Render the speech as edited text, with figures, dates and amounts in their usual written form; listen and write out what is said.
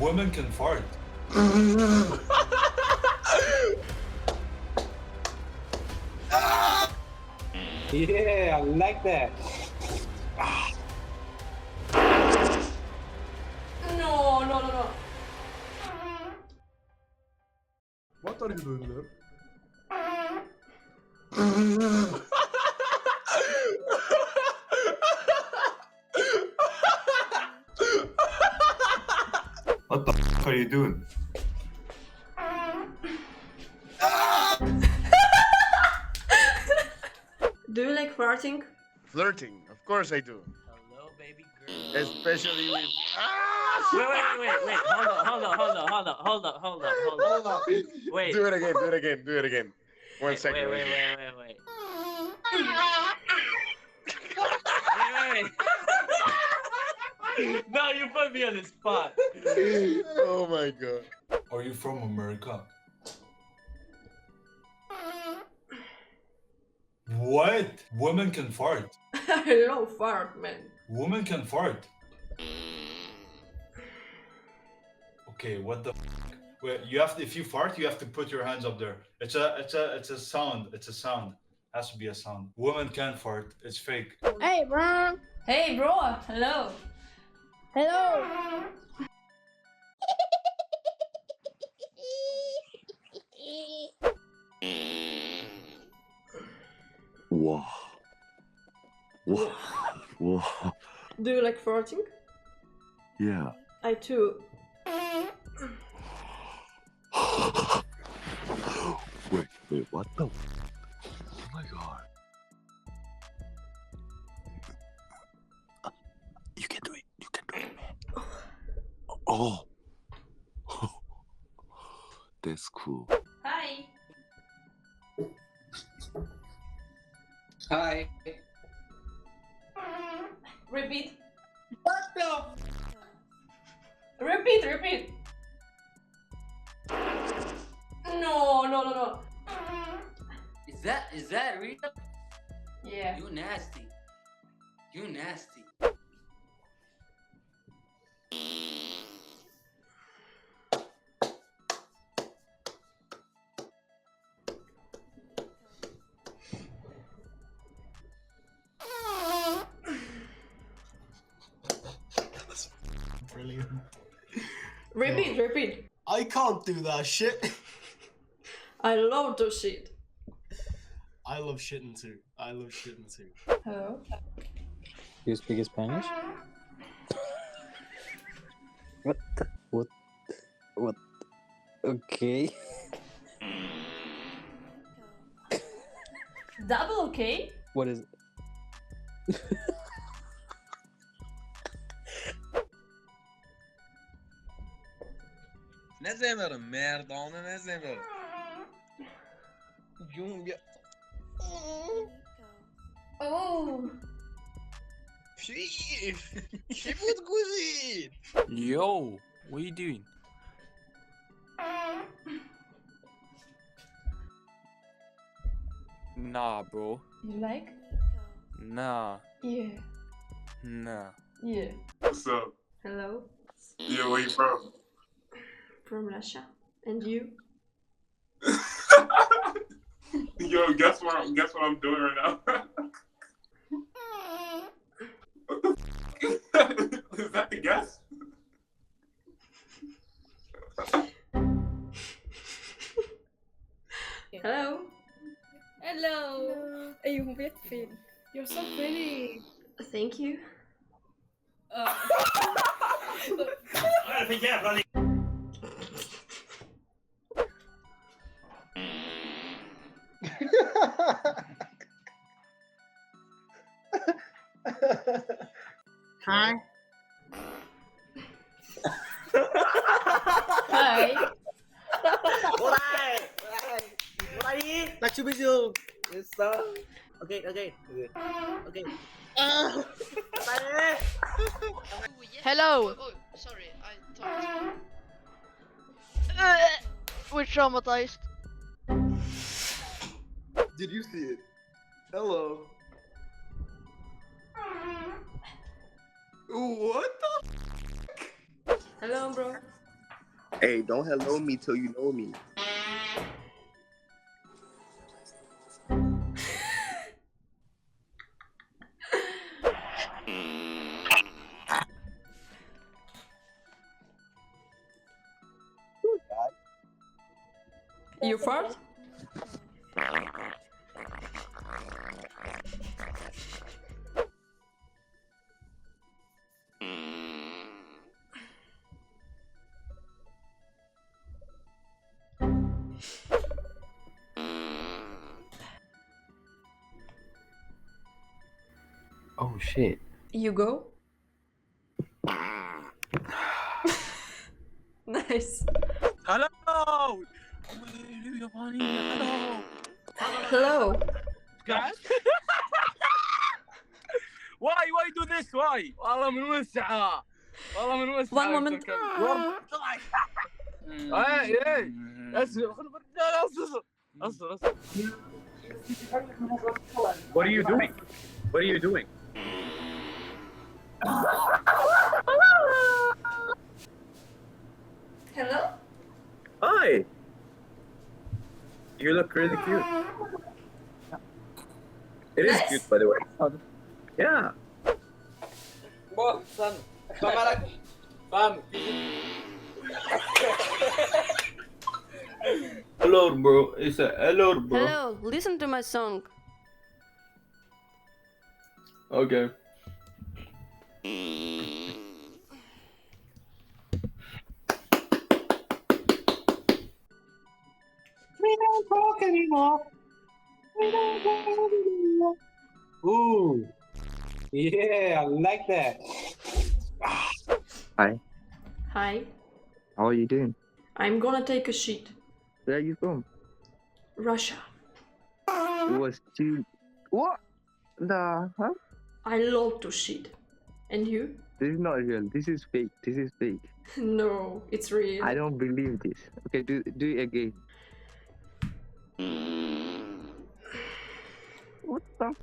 Women can fart. Yeah, I like that. No, no, no, no. What are you doing there? What the f are you doing? Do you like farting? Flirting, of course I do. Hello, baby girl. Especially with. Wait. Hold on. Wait. Do it again. One Wait. second. Wait. No, you put me on the spot. Oh my god. Are you from America? What? Women can fart. I love fart, man. Women can fart. Okay, what the f? Wait, you have to, if you fart, you have to put your hands up there. It's a sound. It's a sound. Has to be a sound. Women can fart. It's fake. Hey, bro. Hey, bro. Hello. Hello. Whoa. Do you like farting? Yeah. I too. Wait, what the? Oh my god. You can do it, man. Oh. That's cool. Hi. Hi. Repeat. What the? Repeat. No. Is that real? Yeah. You nasty. Brilliant. Repeat. I can't do that shit. I love to shit. I love shitting too. Hello. You speak Spanish? What? Okay. Double okay? What is? Ne zemero? Merdane ne zemero? Junge. Oh. She would good. Yo, what are you doing? Nah, bro. You like? Nah. Yeah. Nah. Yeah. What's up? Hello. Yeah, where you from? From Russia. And you? Yo, guess what I'm doing right now? What the f? Is that the guess? Hello. Hello. Hey, hon var jättefin. You're so pretty. Thank you. Hi. Hi. Nice to meet you. Okay. Hello. Oh, sorry, I thought. We're traumatized. Did you see it? Hello. What the? Hello, bro. Hey, don't hello me till you know me. You fart? Oh shit. You go? Nice. Hello! Hello! Hello. Guys? why do this? Why؟ والله من وسعة. والله من وسعة. One moment. ايه اسمع اصبر اصبر. What are you doing? What are you doing? Hello? Hi. You look really cute. It is Nice. cute, by the way. Yeah. Bro, fam. Fam عليكم. Fam. Hello, bro. It's a hello, bro. Hello, listen to my song. Okay. We don't talk anymore. We don't talk anymore. Ooh. Yeah, I like that. Hi. Hi. How are you doing? I'm gonna take a shit. Where are you from? Russia. It was too. What the huh? I love to shit. And you? This is not real. This is fake. This is fake. No, it's real. I don't believe this. Okay, do it again. What the?